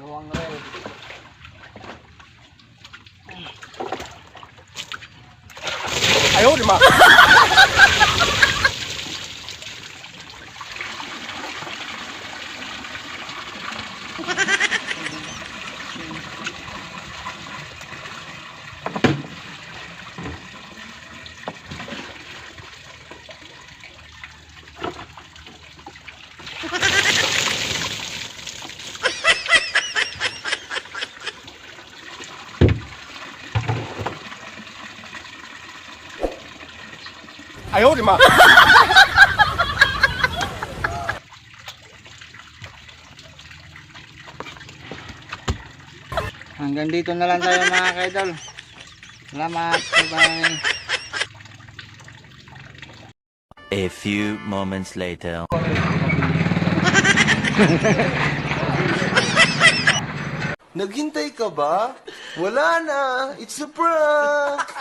Dalawang rel. Ayaw, di ma. Ayaw, di ma. Hanggang dito na lang tayo mga kaidol. Salamat. Bye-bye. A few moments later. Naghintay ka ba? Wala na. It's a prank.